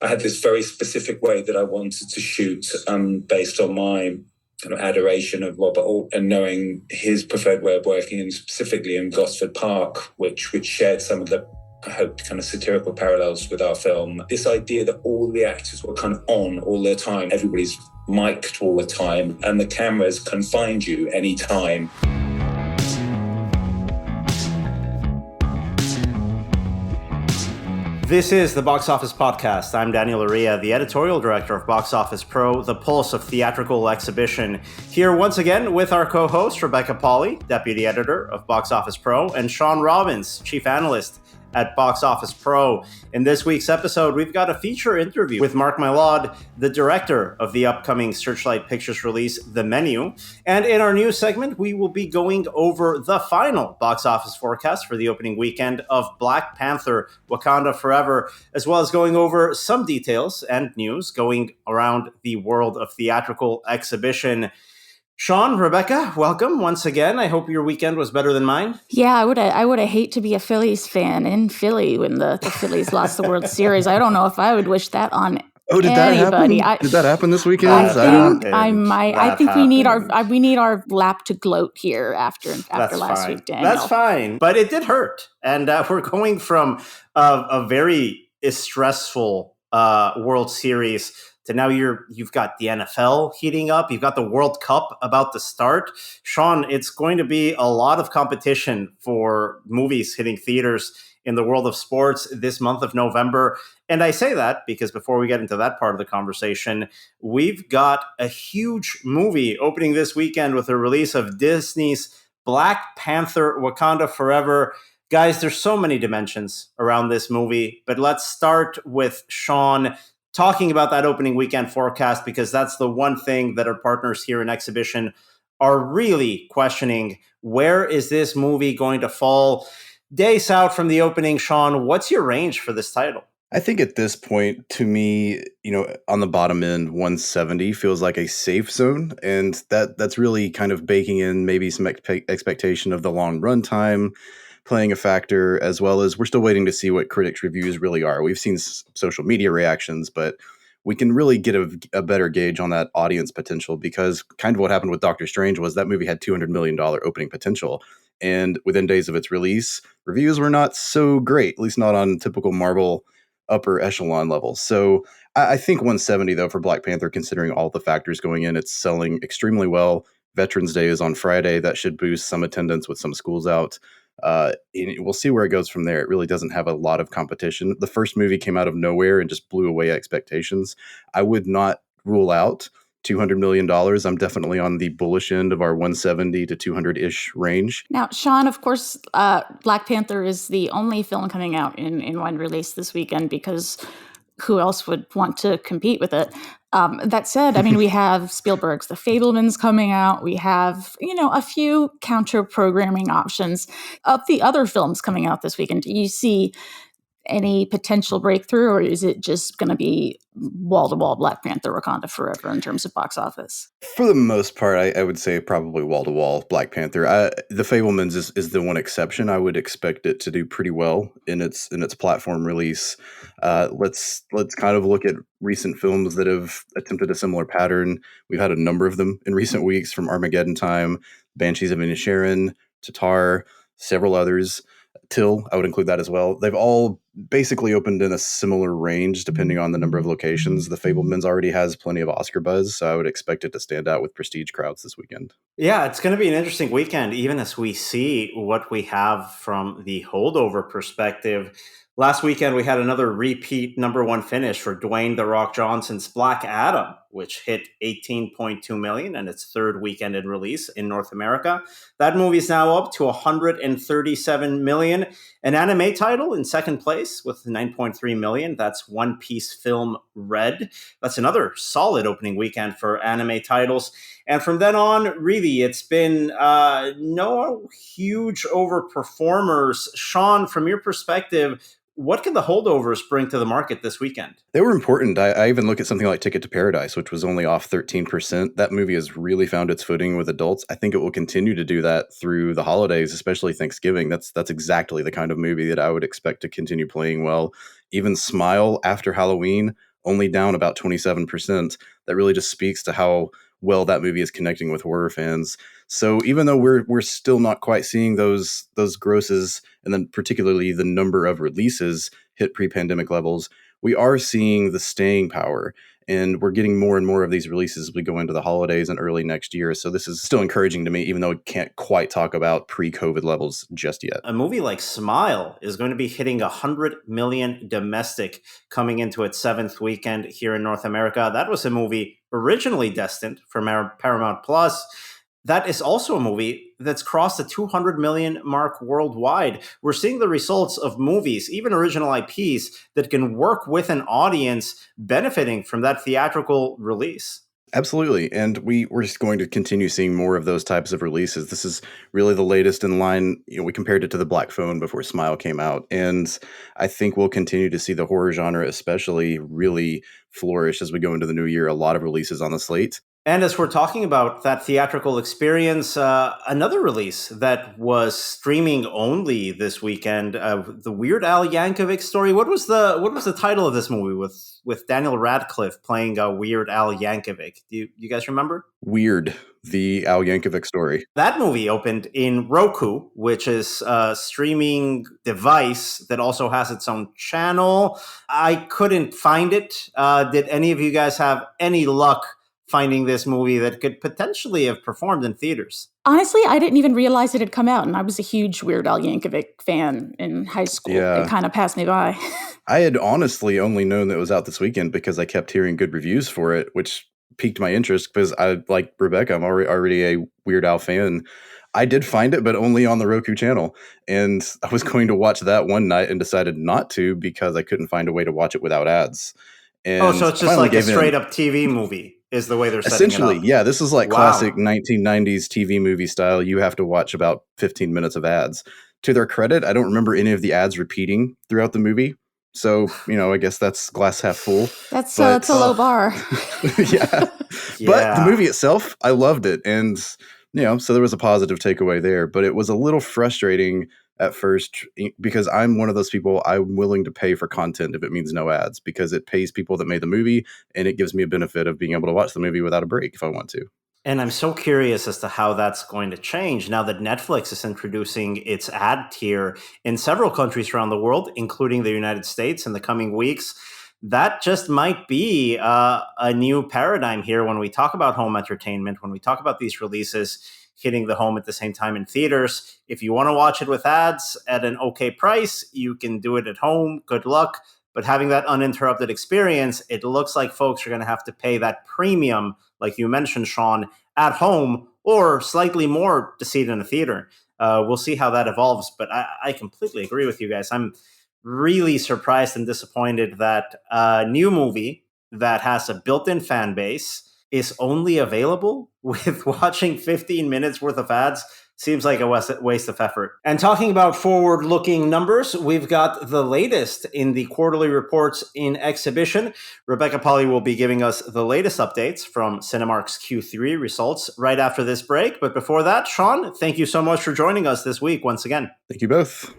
I had this very specific way that I wanted to shoot based on my kind of adoration of Robert Altman and knowing his preferred way of working, and specifically in Gosford Park, which shared some of the, I hope, kind of satirical parallels with our film. This idea that all the actors were kind of on all the time, everybody's mic'd all the time, and the cameras can find you anytime. This is the Box Office Podcast. I'm Daniel Loria, the editorial director of Box Office Pro, the pulse of theatrical exhibition. Here once again with our co-host, Rebecca Pahle, deputy editor of Box Office Pro, and Shawn Robbins, chief analyst at Box Office Pro. In this week's episode, we've got a feature interview with Mark Mylod, the director of the upcoming Searchlight Pictures release, The Menu. And in our news segment, we will be going over the final box office forecast for the opening weekend of Black Panther, Wakanda Forever, as well as going over some details and news going around the world of theatrical exhibition. Shawn, Rebecca, welcome once again. I hope your weekend was better than mine. Yeah, I would have hate to be a Phillies fan in Philly when the Phillies lost the World Series. I don't know if I would wish that on did anybody. That happen? Did that happen this weekend? I think we need our lap to gloat here after last week, Daniel. That's fine, but it did hurt, and we're going from a very stressful World Series to now you've got the NFL heating up. You've got the World Cup about to start. Shawn, it's going to be a lot of competition for movies hitting theaters in the world of sports this month of November. And I say that because before we get into that part of the conversation, we've got a huge movie opening this weekend with the release of Disney's Black Panther, Wakanda Forever. Guys, there's so many dimensions around this movie, but let's start with Shawn talking about that opening weekend forecast, because that's the one thing that our partners here in exhibition are really questioning. Where is this movie going to fall? Days out from the opening, Shawn, what's your range for this title? I think at this point, to me, on the bottom end, 170 feels like a safe zone. And that's really kind of baking in maybe some expectation of the long runtime playing a factor, as well as we're still waiting to see what critics' reviews really are. We've seen social media reactions, but we can really get a better gauge on that audience potential, because kind of what happened with Doctor Strange was that movie had $200 million opening potential. And within days of its release, reviews were not so great, at least not on typical Marvel upper echelon levels. So I think 170, though, for Black Panther, considering all the factors going in, it's selling extremely well. Veterans Day is on Friday. That should boost some attendance with some schools out. We'll see where it goes from there. It really doesn't have a lot of competition. The first movie came out of nowhere and just blew away expectations. I would not rule out $200 million. I'm definitely on the bullish end of our 170 to 200-ish range. Now, Shawn, of course, Black Panther is the only film coming out in one release this weekend, because who else would want to compete with it? That said, I mean, we have Spielberg's The Fabelmans coming out. We have, a few counter programming options of the other films coming out this weekend. Do you see any potential breakthrough, or is it just going to be wall-to-wall Black Panther, Wakanda Forever in terms of box office? For the most part, I would say probably wall-to-wall Black Panther. The Fabelmans is the one exception. I would expect it to do pretty well in its platform release. Let's kind of look at recent films that have attempted a similar pattern. We've had a number of them in recent weeks, from Armageddon Time, Banshees of Inisherin, Tatar, several others. Till, I would include that as well. They've all basically opened in a similar range depending on the number of locations. The Fabelmans already has plenty of Oscar buzz, so I would expect it to stand out with prestige crowds this weekend. Yeah, it's going to be an interesting weekend, even as we see what we have from the holdover perspective. Last weekend, we had another repeat number one finish for Dwayne "The Rock" Johnson's Black Adam, which hit $18.2 million in its third weekend in release in North America. That movie is now up to $137 million. An anime title in second place with $9.3 million. That's One Piece film Red. That's another solid opening weekend for anime titles. And from then on, really, it's been no huge overperformers. Shawn, from your perspective, what can the holdovers bring to the market this weekend? They were important. I even look at something like Ticket to Paradise, which was only off 13%. That movie has really found its footing with adults. I think it will continue to do that through the holidays, especially Thanksgiving. That's exactly the kind of movie that I would expect to continue playing well. Even Smile after Halloween, only down about 27%. That really just speaks to how well that movie is connecting with horror fans. So even though we're still not quite seeing those grosses, and then particularly the number of releases hit pre-pandemic levels, we are seeing the staying power. And we're getting more and more of these releases as we go into the holidays and early next year. So this is still encouraging to me, even though we can't quite talk about pre-COVID levels just yet. A movie like Smile is going to be hitting 100 million domestic coming into its 7th weekend here in North America. That was a movie originally destined for Paramount Plus. That is also a movie that's crossed the 200 million mark worldwide. We're seeing the results of movies, even original IPs, that can work with an audience benefiting from that theatrical release. Absolutely. And we're just going to continue seeing more of those types of releases. This is really the latest in line. We compared it to the Black Phone before Smile came out. And I think we'll continue to see the horror genre especially really flourish as we go into the new year. A lot of releases on the slate. And as we're talking about that theatrical experience, another release that was streaming only this weekend, the Weird Al Yankovic story. What was the title of this movie with Daniel Radcliffe playing Weird Al Yankovic? Do you guys remember? Weird, the Al Yankovic story. That movie opened in Roku, which is a streaming device that also has its own channel. I couldn't find it. Did any of you guys have any luck finding this movie that could potentially have performed in theaters? Honestly, I didn't even realize it had come out, and I was a huge Weird Al Yankovic fan in high school. Yeah. It kind of passed me by. I had honestly only known that it was out this weekend because I kept hearing good reviews for it, which piqued my interest because I, like Rebecca, I'm already a Weird Al fan. I did find it, but only on the Roku channel. And I was going to watch that one night and decided not to because I couldn't find a way to watch it without ads. And so it's just like a straight up TV movie is the way they're setting essentially, it up. yeah, this is like classic 1990s TV movie style. You have to watch about 15 minutes of ads. To their credit, I don't remember any of the ads repeating throughout the movie. So, I guess that's glass half full. That's a low bar. Yeah. But the movie itself, I loved it. And, so there was a positive takeaway there. But it was a little frustrating at first because I'm one of those people, I'm willing to pay for content if it means no ads because it pays people that made the movie and it gives me a benefit of being able to watch the movie without a break if I want to. And I'm so curious as to how that's going to change now that Netflix is introducing its ad tier in several countries around the world, including the United States in the coming weeks. That just might be a new paradigm here when we talk about home entertainment, when we talk about these releases hitting the home at the same time in theaters. If you want to watch it with ads at an okay price, you can do it at home. Good luck. But having that uninterrupted experience, it looks like folks are going to have to pay that premium, like you mentioned, Shawn, at home or slightly more to see it in a theater. We'll see how that evolves. But I completely agree with you guys. I'm really surprised and disappointed that a new movie that has a built-in fan base is only available with watching 15 minutes worth of ads. Seems like a waste of effort. And talking about forward-looking numbers, we've got the latest in the quarterly reports in exhibition. Rebecca Pahle will be giving us the latest updates from Cinemark's Q3 results right after this break. But before that, Shawn, thank you so much for joining us this week once again. Thank you both.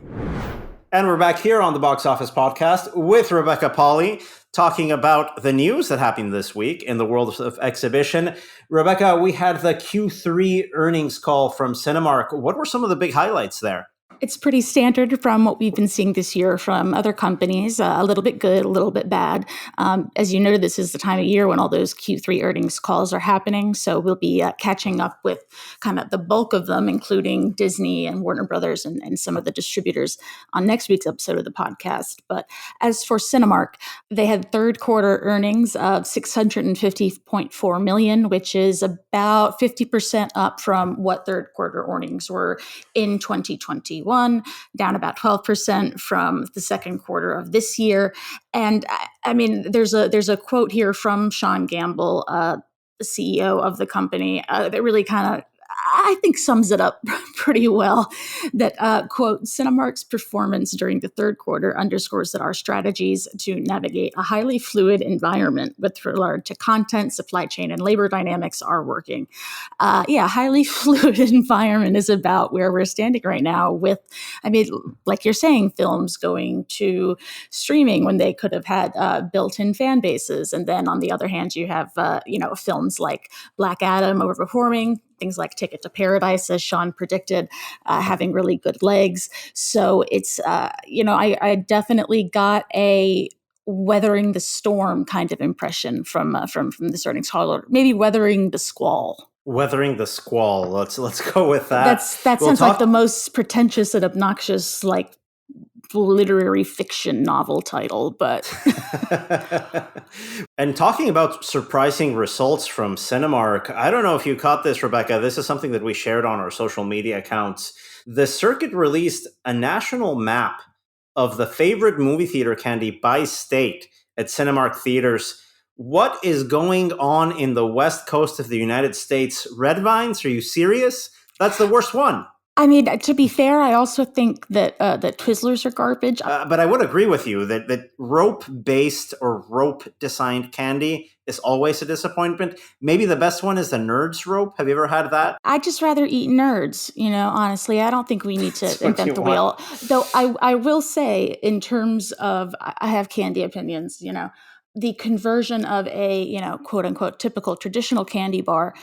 And we're back here on the Box Office Podcast with Rebecca Pahle, talking about the news that happened this week in the world of exhibition. Rebecca, we had the Q3 earnings call from Cinemark. What were some of the big highlights there? It's pretty standard from what we've been seeing this year from other companies, a little bit good, a little bit bad. As you noted, this is the time of year when all those Q3 earnings calls are happening. So we'll be catching up with kind of the bulk of them, including Disney and Warner Brothers and some of the distributors on next week's episode of the podcast. But as for Cinemark, they had third quarter earnings of $650.4 million, which is about 50% up from what third quarter earnings were in 2021. Down about 12% from the second quarter of this year. And I mean, there's a quote here from Sean Gamble, the CEO of the company, that really kind of, I think sums it up pretty well. That, quote, Cinemark's performance during the third quarter underscores that our strategies to navigate a highly fluid environment with regard to content, supply chain, and labor dynamics are working. Highly fluid environment is about where we're standing right now with, like you're saying, films going to streaming when they could have had built-in fan bases. And then on the other hand, you have, films like Black Adam overperforming, things like Ticket to Paradise, as Shawn predicted, having really good legs. So it's, I definitely got a weathering the storm kind of impression from this earnings call, or maybe weathering the squall. Weathering the squall. Let's go with that. That sounds like the most pretentious and obnoxious, like, literary fiction novel title, but And talking about surprising results from Cinemark, I don't know if you caught this, Rebecca. This is something that we shared on our social media accounts. The circuit released a national map of the favorite movie theater candy by state at Cinemark theaters. What is going on in the West Coast of the United States? Red Vines? Are you serious? That's the worst one. I mean, to be fair, I also think that that Twizzlers are garbage. But I would agree with you that rope-based or rope-designed candy is always a disappointment. Maybe the best one is the Nerds rope. Have you ever had that? I'd just rather eat Nerds, honestly. I don't think we need to invent the wheel. Though I will say, in terms of, I have candy opinions, the conversion of a, quote unquote, typical traditional candy bar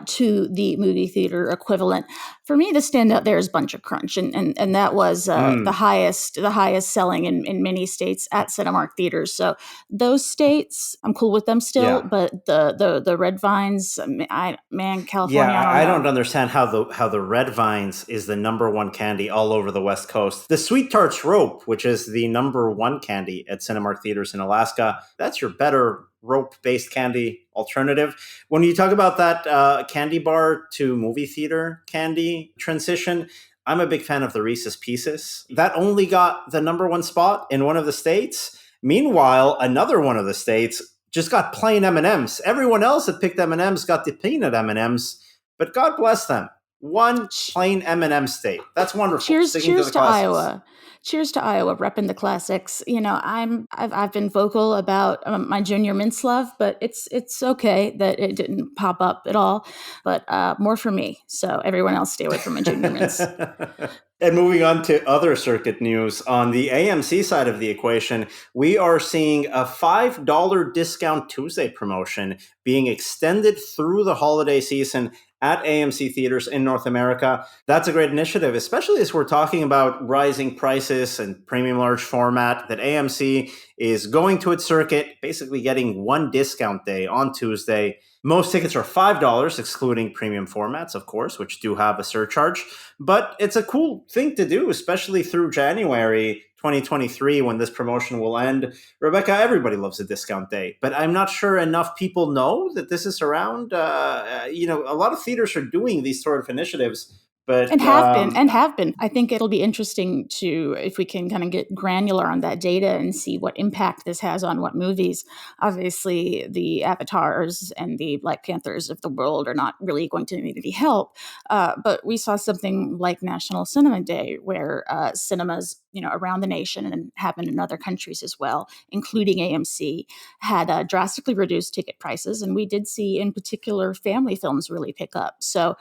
to the movie theater equivalent. For me, the standout there is Bunch of Crunch. And that was the highest selling in many states at Cinemark theaters. So those states, I'm cool with them still, but the Red Vines, California. Yeah, I don't understand how the Red Vines is the number one candy all over the West Coast. The Sweet Tarts Rope, which is the number one candy at Cinemark theaters in Alaska, that's your better rope-based candy alternative. When you talk about that candy bar to movie theater candy transition, I'm a big fan of the Reese's Pieces. That only got the number one spot in one of the states. Meanwhile, another one of the states just got plain M&Ms. Everyone else that picked M&Ms got the peanut M&Ms, but God bless them. One plain M&M state. That's wonderful. Cheers to Iowa. Cheers to Iowa, repping the classics. I've been vocal about my Junior Mints love, but it's okay that it didn't pop up at all. But more for me. So everyone else stay away from my Junior Mints. And moving on to other circuit news, on the AMC side of the equation, we are seeing a $5 Discount Tuesday promotion being extended through the holiday season at AMC theaters in North America. That's a great initiative, especially as we're talking about rising prices and premium large format, that AMC is going to its circuit, basically getting one discount day on Tuesday. Most tickets are $5, excluding premium formats, of course, which do have a surcharge. But it's a cool thing to do, especially through January 2023, when this promotion will end. Rebecca, everybody loves a discount day, but I'm not sure enough people know that this is around. A lot of theaters are doing these sort of initiatives. But, have been. I think it'll be interesting if we can kind of get granular on that data and see what impact this has on what movies. Obviously, the Avatars and the Black Panthers of the world are not really going to need any help. But we saw something like National Cinema Day, where cinemas, around the nation and happened in other countries as well, including AMC, had drastically reduced ticket prices, and we did see, in particular, family films really pick up. So.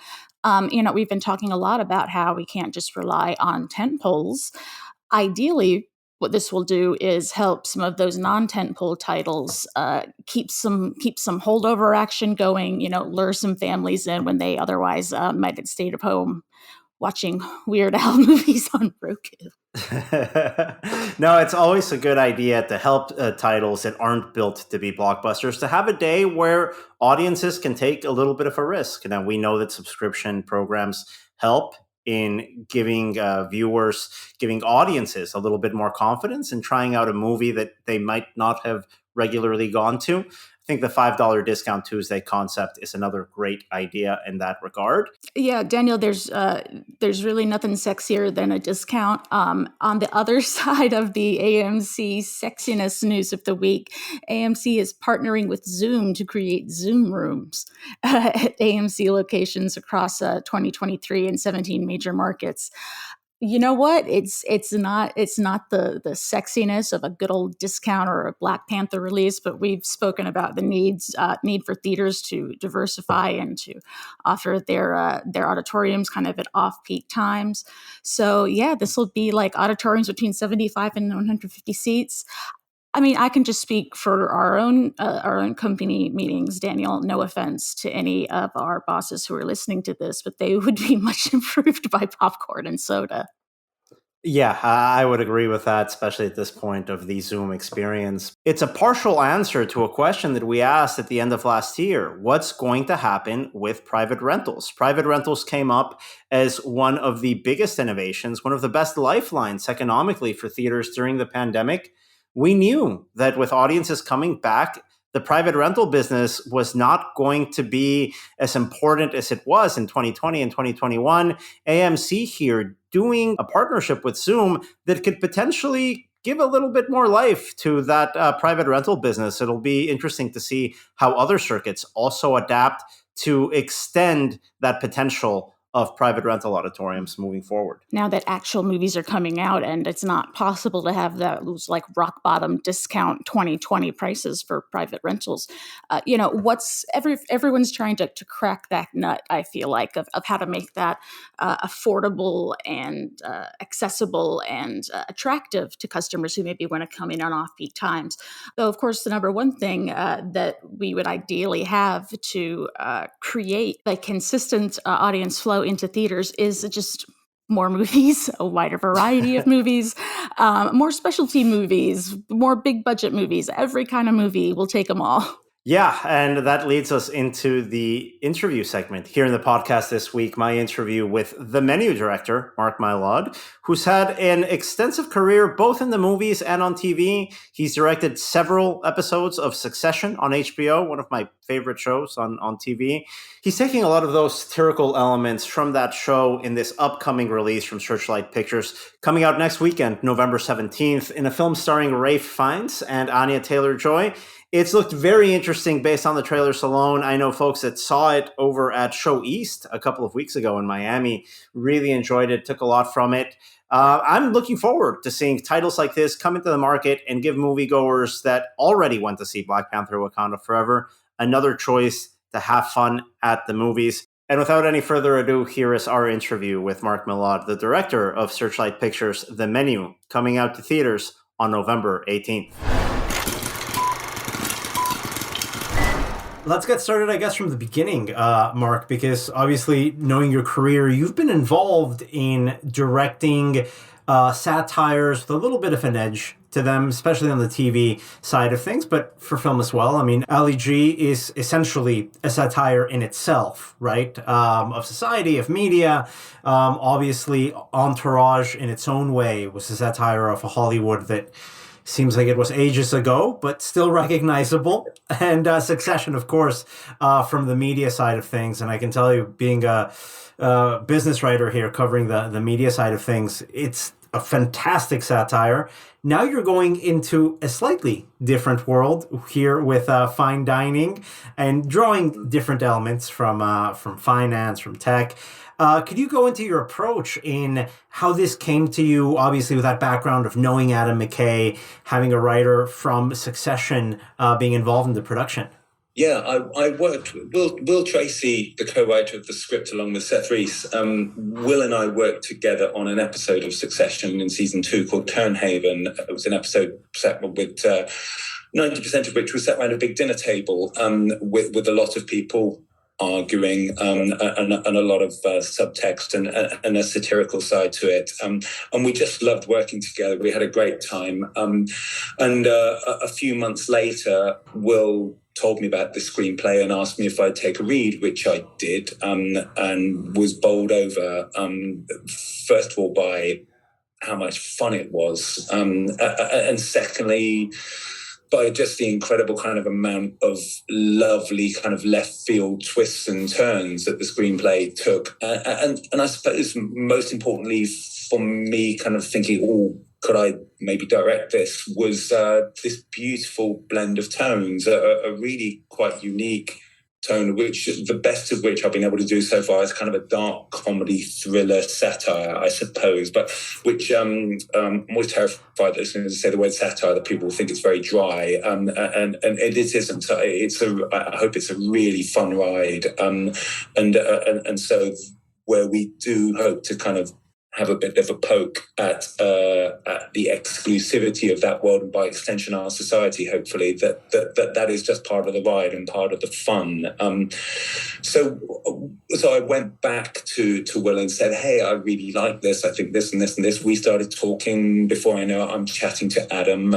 We've been talking a lot about how we can't just rely on tentpoles. Ideally, what this will do is help some of those non-tentpole titles keep some holdover action going. Lure some families in when they otherwise might have stayed at home watching Weird Al movies on Roku. No, it's always a good idea to help titles that aren't built to be blockbusters to have a day where audiences can take a little bit of a risk. Now, we know that subscription programs help in giving audiences a little bit more confidence in trying out a movie that they might not have regularly gone to. I think the $5 discount Tuesday concept is another great idea in that regard. Yeah, Daniel, there's really nothing sexier than a discount. On the other side of the AMC sexiness news of the week, AMC is partnering with Zoom to create Zoom rooms at AMC locations across 2023 in 17 major markets. You know what? It's not the sexiness of a good old discount or a Black Panther release, but we've spoken about the need for theaters to diversify and to offer their auditoriums kind of at off-peak times. So yeah, this will be like auditoriums between 75 and 150 seats. I mean, I can just speak for our own company meetings, Daniel. No offense to any of our bosses who are listening to this, but they would be much improved by popcorn and soda. Yeah, I would agree with that, especially at this point of the Zoom experience. It's a partial answer to a question that we asked at the end of last year. What's going to happen with private rentals? Private rentals came up as one of the biggest innovations, one of the best lifelines economically for theaters during the pandemic. We knew that with audiences coming back, the private rental business was not going to be as important as it was in 2020 and 2021. AMC here doing a partnership with Zoom that could potentially give a little bit more life to that private rental business. It'll be interesting to see how other circuits also adapt to extend that potential of private rental auditoriums moving forward. Now that actual movies are coming out and it's not possible to have those like rock bottom discount 2020 prices for private rentals, everyone's trying to crack that nut, I feel like, of how to make that affordable and accessible and attractive to customers who maybe want to come in on off-peak times. Though, of course, the number one thing that we would ideally have to create a consistent audience flow into theaters is just more movies, a wider variety of movies, more specialty movies, more big budget movies. Every kind of movie, we'll take them all. Yeah, and that leads us into the interview segment here in the podcast this week. My interview with the menu director, Mark Mylod, who's had an extensive career both in the movies and on TV. He's directed several episodes of Succession on HBO, one of my favorite shows on TV. He's taking a lot of those satirical elements from that show in this upcoming release from Searchlight Pictures, coming out next weekend, November 17th, in a film starring Ralph Fiennes and Anya Taylor-Joy. It's looked very interesting based on the trailers alone. I know folks that saw it over at Show East a couple of weeks ago in Miami really enjoyed it, took a lot from it. I'm looking forward to seeing titles like this come into the market and give moviegoers that already went to see Black Panther: Wakanda Forever another choice to have fun at the movies. And without any further ado, here is our interview with Mark Mylod, the director of Searchlight Pictures' The Menu, coming out to theaters on November 18th. Let's get started, I guess, from the beginning, Mark, because obviously, knowing your career, you've been involved in directing satires with a little bit of an edge to them, especially on the TV side of things, but for film as well. I mean, Ali G is essentially a satire in itself, right? Of society, of media. Obviously, Entourage in its own way was a satire of a Hollywood that seems like it was ages ago, but still recognizable. And Succession, of course, from the media side of things. And I can tell you, being a business writer here covering the media side of things, it's a fantastic satire. Now you're going into a slightly different world here with fine dining and drawing different elements from finance, from tech. Could you go into your approach in how this came to you, obviously with that background of knowing Adam McKay, having a writer from Succession being involved in the production? Yeah, I worked with Will Tracy, the co-writer of the script, along with Seth Reese. Will and I worked together on an episode of Succession in season 2 called Turnhaven. It was an episode set with 90% of which was set around a big dinner table with a lot of people arguing and a lot of subtext and a satirical side to it. And we just loved working together. We had a great time. And a few months later, Will told me about the screenplay and asked me if I'd take a read, which I did, and was bowled over, first of all, by how much fun it was, and secondly, by just the incredible kind of amount of lovely kind of left field twists and turns that the screenplay took. And I suppose most importantly for me, kind of thinking, oh, could I maybe direct this, was this beautiful blend of tones, a really quite unique tone, which the best of which I've been able to do so far is kind of a dark comedy thriller satire, I suppose, but which I'm always terrified that as soon as I say the word satire, that people think it's very dry, and it isn't. I hope it's a really fun ride, and so where we do hope to kind of have a bit of a poke at the exclusivity of that world, and by extension our society, hopefully, that is just part of the ride and part of the fun. So I went back to Will and said, hey, I really like this, I think this and this and this. We started talking. Before I know it, I'm chatting to Adam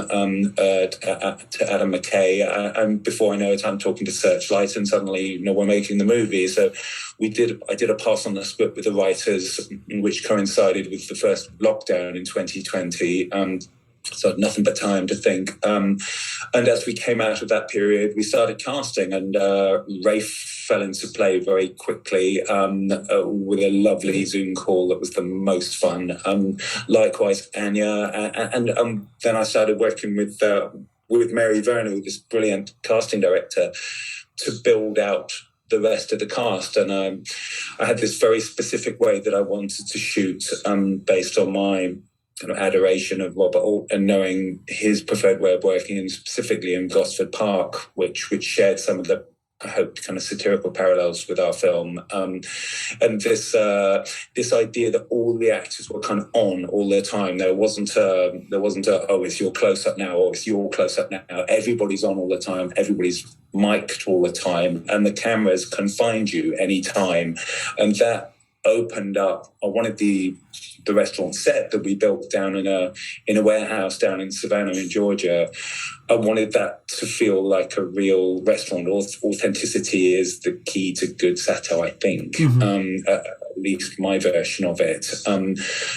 McKay, and before I know it, I'm talking to Searchlight, and suddenly, we're making the movie. So I did a pass on the script with the writers, which coincided with the first lockdown in 2020. So I had nothing but time to think. And as we came out of that period, we started casting, and Rafe fell into play very quickly with a lovely Zoom call that was the most fun. Likewise, Anya. And then I started working with Mary Verner, this brilliant casting director, to build out the rest of the cast. And I had this very specific way that I wanted to shoot based on my kind of adoration of Robert Altman and knowing his preferred way of working, and specifically in Gosford Park, which shared some of the, I hope, kind of satirical parallels with our film. And this idea that all the actors were kind of on all the time. There wasn't a oh, it's your close up now, or it's your close up now. Everybody's on all the time. Everybody's mic'd all the time, and the cameras can find you anytime. And that opened up. I wanted the restaurant set that we built down in a warehouse down in Savannah in Georgia. I wanted that to feel like a real restaurant. Authenticity is the key to good satire, I think. Mm-hmm. At least my version of it.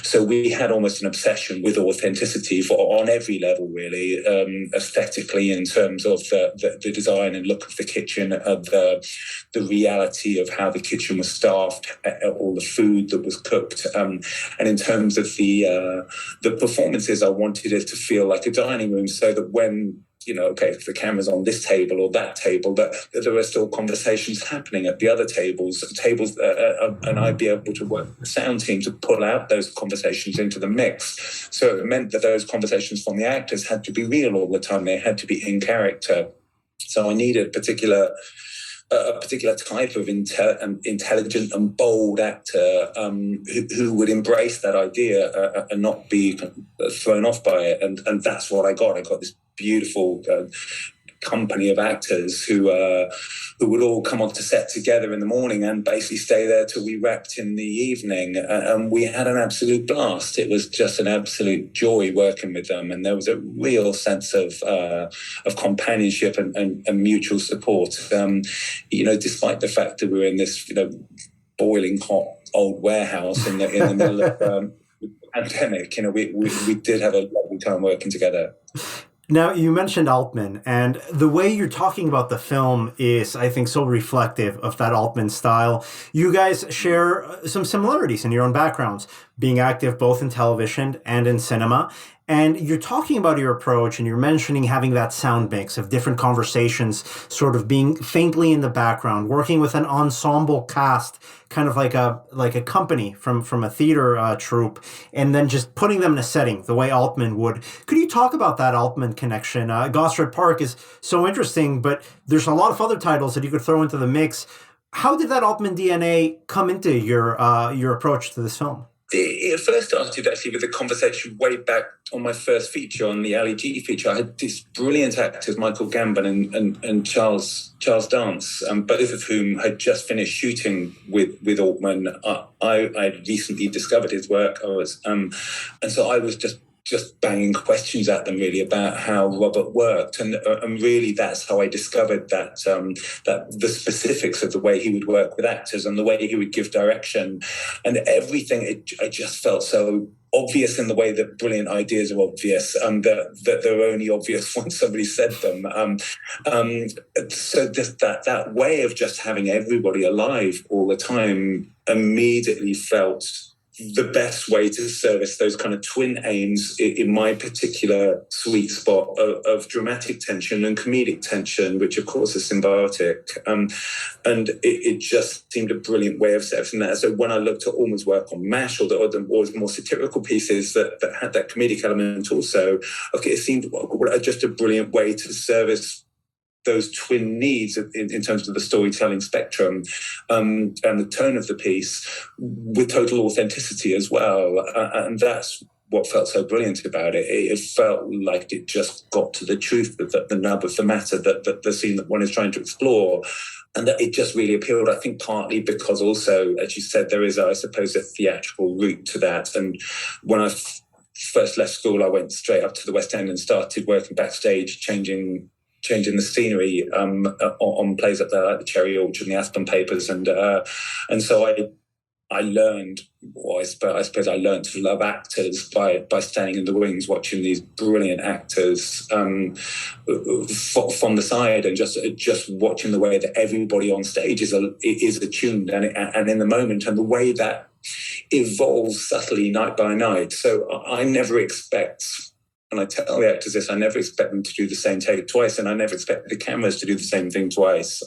So we had almost an obsession with authenticity on every level, really, aesthetically, in terms of the design and look of the kitchen, the reality of how the kitchen was staffed, all the food that was cooked, and in terms of the performances, I wanted it to feel like a dining room, so that when if the camera's on this table or that table, that there are still conversations happening at the other tables, and I'd be able to work with the sound team to pull out those conversations into the mix. So it meant that those conversations from the actors had to be real all the time. They had to be in character. So I needed a particular type of intelligent and bold actor who would embrace that idea and not be thrown off by it. And that's what I got. I got this beautiful company of actors who would all come onto set together in the morning and basically stay there till we wrapped in the evening. And we had an absolute blast. It was just an absolute joy working with them. And there was a real sense of companionship and mutual support. Despite the fact that we were in this, boiling hot old warehouse in the middle of the pandemic, we did have a lovely time working together. Now, you mentioned Altman, and the way you're talking about the film is, I think, so reflective of that Altman style. You guys share some similarities in your own backgrounds, being active both in television and in cinema. And you're talking about your approach, and you're mentioning having that sound mix of different conversations sort of being faintly in the background, working with an ensemble cast, kind of like a company from a theater troupe, and then just putting them in a setting the way Altman would. Could you talk about that Altman connection? Gosford Park is so interesting, but there's a lot of other titles that you could throw into the mix. How did that Altman DNA come into your approach to this film? It first started actually with a conversation way back on my first feature, on the Ali G feature. I had these brilliant actors, Michael Gambon and Charles Dance, both of whom had just finished shooting with Altman. I recently discovered his work. And so I was just just banging questions at them really about how Robert worked, and really that's how I discovered that the specifics of the way he would work with actors and the way he would give direction and everything. I just felt so obvious in the way that brilliant ideas are obvious, and that they're only obvious once somebody said them. So just that way of just having everybody alive all the time immediately felt the best way to service those kind of twin aims in my particular sweet spot of dramatic tension and comedic tension, which of course is symbiotic. And it just seemed a brilliant way of servicing that. So when I looked at Altman's work on MASH or the more satirical pieces that had that comedic element also, okay, it seemed just a brilliant way to service those twin needs in terms of the storytelling spectrum and the tone of the piece with total authenticity as well. And that's what felt so brilliant about it. It felt like it just got to the truth, the nub of the matter, that the scene that one is trying to explore. And that it just really appealed, I think, partly because also, as you said, there is, I suppose, a theatrical route to that. And when I first left school, I went straight up to the West End and started working backstage, changing the scenery on plays up there like the Cherry Orchard and the Aspen Papers, and so I learned, or I suppose I learned to love actors by staying in the wings, watching these brilliant actors from the side, and just watching the way that everybody on stage is attuned and in the moment, and the way that evolves subtly night by night. So I never expect. And I tell the actors this, I never expect them to do the same take twice, and I never expect the cameras to do the same thing twice.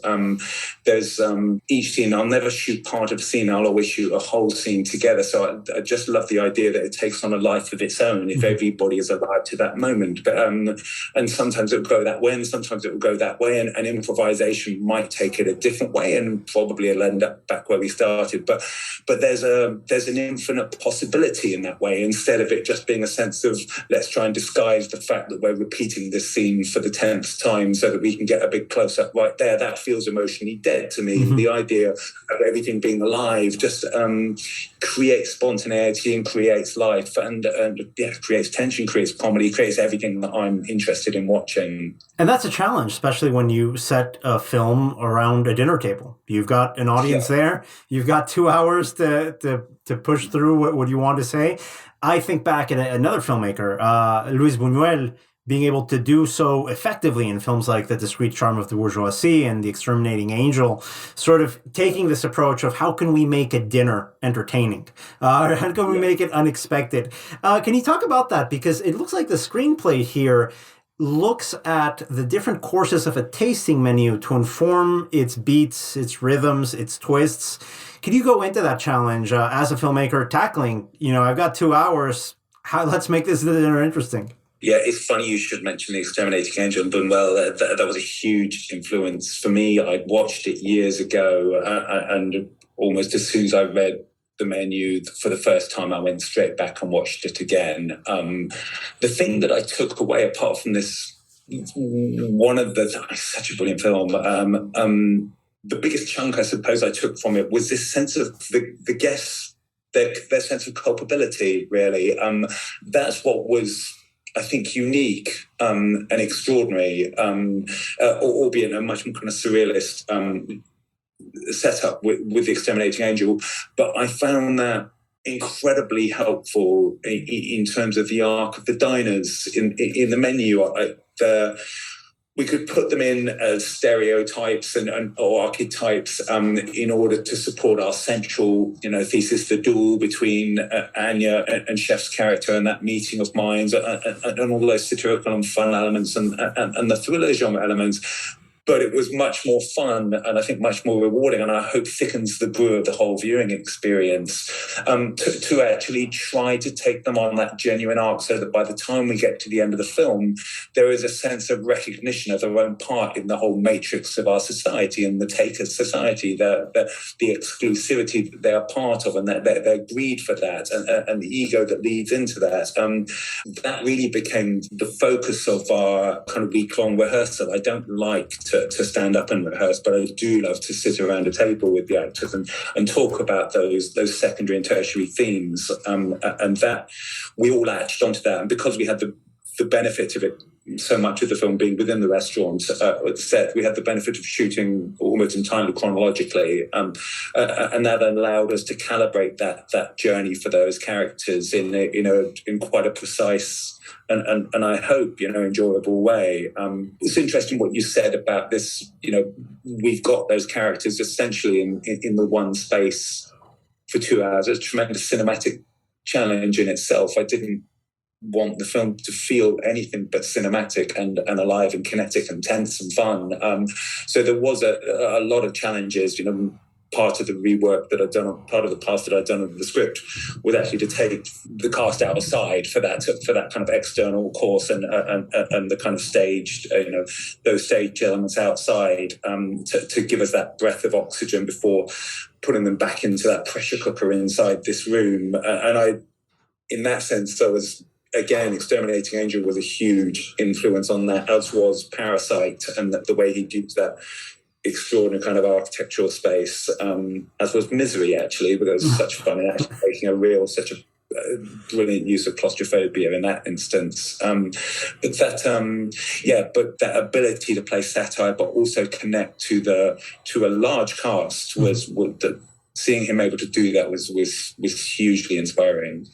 There's each scene, I'll never shoot part of a scene, I'll always shoot a whole scene together. So I just love the idea that it takes on a life of its own if everybody is alive to that moment. But and sometimes it will go that way, and sometimes it will go that way, and improvisation might take it a different way, and probably it'll end up back where we started. But there's an infinite possibility in that way, instead of it just being a sense of let's try and disguise the fact that we're repeating this scene for the 10th time so that we can get a big close-up right there. That feels emotionally dead to me. Mm-hmm. The idea of everything being alive just creates spontaneity and creates life and creates tension, creates comedy, creates everything that I'm interested in watching. And that's a challenge, especially when you set a film around a dinner table. You've got an audience there. You've got 2 hours to push through what you want to say. I think back at another filmmaker, Luis Buñuel, being able to do so effectively in films like The Discreet Charm of the Bourgeoisie and The Exterminating Angel, sort of taking this approach of how can we make a dinner entertaining? How can we make it unexpected? Can you talk about that? Because it looks like the screenplay here looks at the different courses of a tasting menu to inform its beats, its rhythms, its twists. Can you go into that challenge as a filmmaker tackling, I've got 2 hours, let's make this dinner interesting? Yeah, it's funny you should mention The Exterminating Angel and Buñuel. That was a huge influence for me. I watched it years ago, and almost as soon as I read the menu for the first time, I went straight back and watched it again. The thing that I took away, apart from this, such a brilliant film, the biggest chunk, I suppose, I took from it was this sense of the guests, their sense of culpability, really. That's what was, I think, unique and extraordinary, albeit in a much more kind of surrealist setup with The Exterminating Angel. But I found that incredibly helpful in terms of the arc of the diners in the menu. We could put them in as stereotypes or archetypes in order to support our central, thesis, the duel between Anya and Chef's character, and that meeting of minds, and all those satirical and fun elements and the thriller genre elements. But it was much more fun and I think much more rewarding, and I hope thickens the brew of the whole viewing experience, to actually try to take them on that genuine arc so that by the time we get to the end of the film, there is a sense of recognition of their own part in the whole matrix of our society and the taker's society, the exclusivity that they are part of, and their greed for that and the ego that leads into that. That really became the focus of our kind of week-long rehearsal. I don't like to stand up and rehearse, but I do love to sit around a table with the actors and talk about those secondary and tertiary themes, and that we all latched onto that. And because we had the benefit of it, so much of the film being within the restaurant set, we had the benefit of shooting almost entirely chronologically, and that allowed us to calibrate that journey for those characters in quite a precise and I hope enjoyable way. It's interesting what you said about this. We've got those characters essentially in the one space for 2 hours. It's a tremendous cinematic challenge in itself. I didn't want the film to feel anything but cinematic and alive and kinetic and tense and fun. So there was a lot of challenges. Part of the rework that I'd done, part of the pass that I'd done of the script, was actually to take the cast outside for that kind of external course and the kind of staged, those stage elements outside, to give us that breath of oxygen before putting them back into that pressure cooker inside this room. And I, in that sense, I was. Again, Exterminating Angel was a huge influence on that, as was Parasite, and the way he used that extraordinary kind of architectural space, as was Misery, actually, because it was such fun in actually making such a brilliant use of claustrophobia in that instance. But that ability to play satire, but also connect to a large cast seeing him able to do that was hugely inspiring.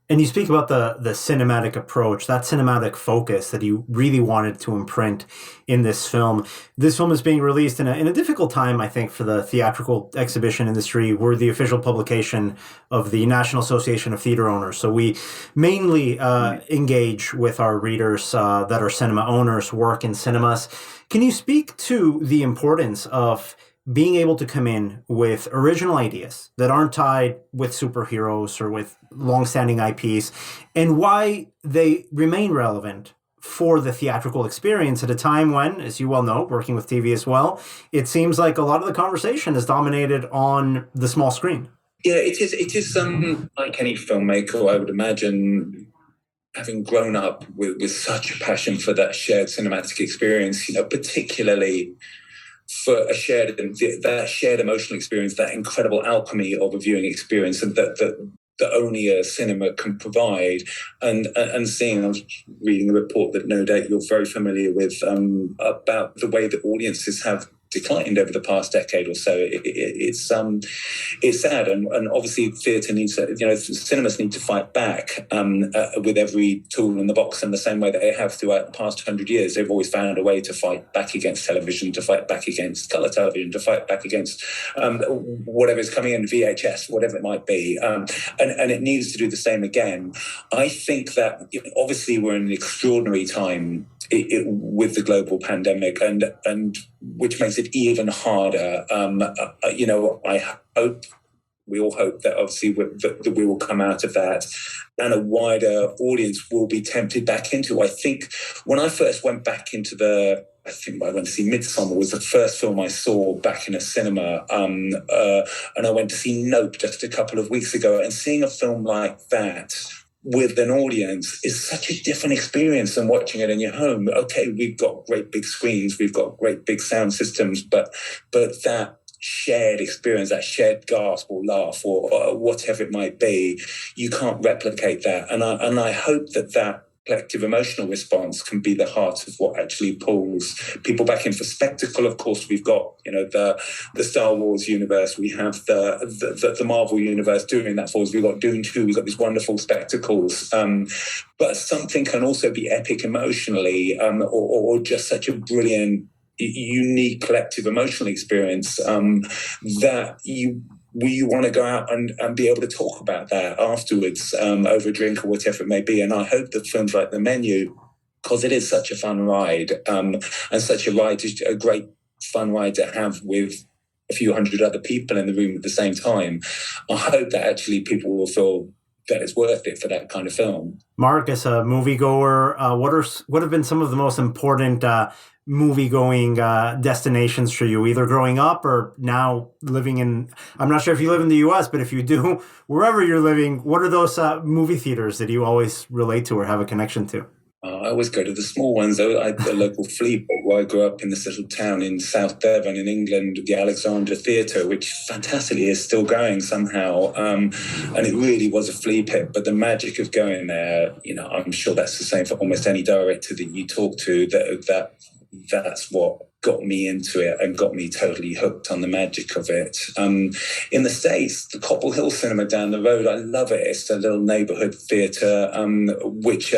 And you speak about the cinematic approach, that cinematic focus that you really wanted to imprint in this film. This film is being released in a difficult time, I think, for the theatrical exhibition industry. We're the official publication of the National Association of Theater Owners. So we mainly engage with our readers that are cinema owners, work in cinemas. Can you speak to the importance of being able to come in with original ideas that aren't tied with superheroes or with long-standing IPs, and why they remain relevant for the theatrical experience at a time when, as you well know, working with TV as well, it seems like a lot of the conversation is dominated on the small screen? Yeah, it is like any filmmaker, I would imagine, having grown up with such a passion for that shared cinematic experience, particularly for that shared emotional experience, that incredible alchemy of a viewing experience, and that only a cinema can provide. And seeing, I was reading a report that no doubt you're very familiar with, about the way that audiences have declined over the past decade or so. It's sad, and obviously theatre needs to, cinemas need to fight back with every tool in the box in the same way that they have throughout the past 100 years. They've always found a way to fight back against television, to fight back against colour television, to fight back against whatever is coming in, VHS, whatever it might be, and it needs to do the same again. I think that obviously we're in an extraordinary time with the global pandemic, and which makes it even harder. We all hope that obviously that we will come out of that, and a wider audience will be tempted back into. I think when I first went back into I think I went to see Midsommar, was the first film I saw back in a cinema, and I went to see Nope just a couple of weeks ago, and seeing a film like that with an audience is such a different experience than watching it in your home. Okay, we've got great big screens, we've got great big sound systems, but that shared experience, that shared gasp or laugh or whatever it might be, you can't replicate that. And I hope that collective emotional response can be the heart of what actually pulls people back in. For spectacle, of course, we've got the Star Wars universe, we have the Marvel universe doing that for us. We've got Dune 2, we've got these wonderful spectacles. But something can also be epic emotionally, or just such a brilliant, unique collective emotional experience that you want to go out and be able to talk about that afterwards over a drink or whatever it may be. And I hope that films like The Menu, because it is such a fun ride, and such a great fun ride to have with a few hundred other people in the room at the same time, I hope that actually people will feel that it's worth it for that kind of film. Mark, as a moviegoer, what have been some of the most important movie-going destinations for you, either growing up or now living in, I'm not sure if you live in the US, but if you do, wherever you're living, what are those movie theaters that you always relate to or have a connection to? I always go to the small ones. I had a local flea pit where I grew up in this little town in South Devon in England, the Alexandra Theatre, which fantastically is still going somehow. And it really was a flea pit. But the magic of going there, I'm sure that's the same for almost any director that you talk to, that's what got me into it and got me totally hooked on the magic of it. In the States, the Cobble Hill Cinema down the road, I love it. It's a little neighborhood theater, which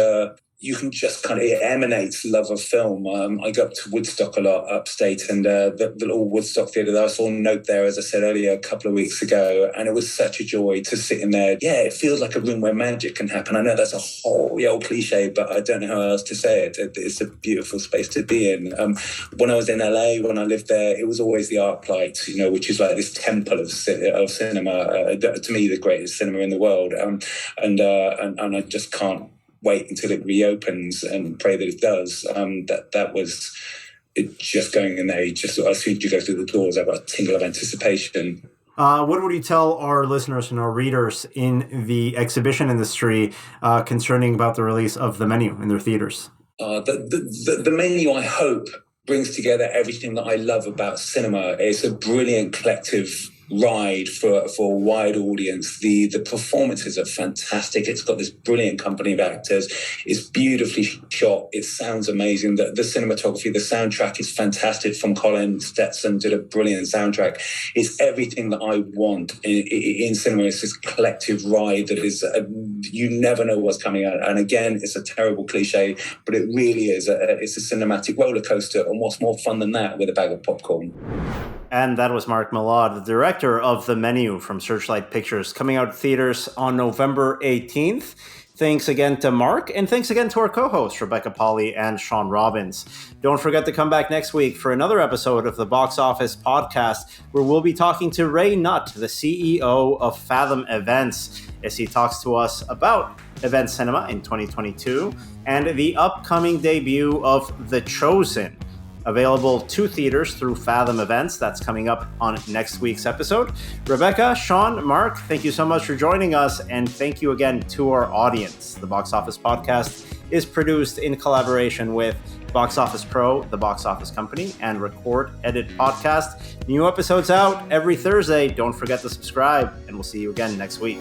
you can just it emanates love of film. I go up to Woodstock a lot, upstate, and the little Woodstock theatre that I saw a note there, as I said earlier, a couple of weeks ago, and it was such a joy to sit in there. Yeah, it feels like a room where magic can happen. I know that's a whole old cliche, but I don't know how else to say it. It's a beautiful space to be in. When I was in LA, when I lived there, it was always the ArcLight, which is like this temple of cinema. To me, the greatest cinema in the world. And I just can't wait until it reopens and pray that it does. That was it. Just going in there, as soon as you go through the doors, I've got a tingle of anticipation. What would you tell our listeners and our readers in the exhibition industry concerning about the release of The Menu in their theaters? The Menu, I hope, brings together everything that I love about cinema. It's a brilliant collective ride for a wide audience. The performances are fantastic. It's got this brilliant company of actors. It's beautifully shot. It sounds amazing. The cinematography, the soundtrack is fantastic from Colin Stetson, did a brilliant soundtrack. It's everything that I want in cinema. It's this collective ride that is, you never know what's coming out. And again, it's a terrible cliche, but it really is. It's a cinematic roller coaster. And what's more fun than that with a bag of popcorn? And that was Mark Mylod, the director of The Menu from Searchlight Pictures, coming out to theaters on November 18th. Thanks again to Mark, and thanks again to our co-hosts, Rebecca Pahle and Shawn Robbins. Don't forget to come back next week for another episode of the Box Office Podcast, where we'll be talking to Ray Nutt, the CEO of Fathom Events, as he talks to us about event cinema in 2022 and the upcoming debut of The Chosen. Available to theaters through Fathom Events. That's coming up on next week's episode. Rebecca, Shawn, Mark, thank you so much for joining us, and thank you again to our audience. The Box Office Podcast is produced in collaboration with Box Office Pro, the Box Office Company, and Record Edit Podcast. New episodes out every Thursday. Don't forget to subscribe, and we'll see you again next week.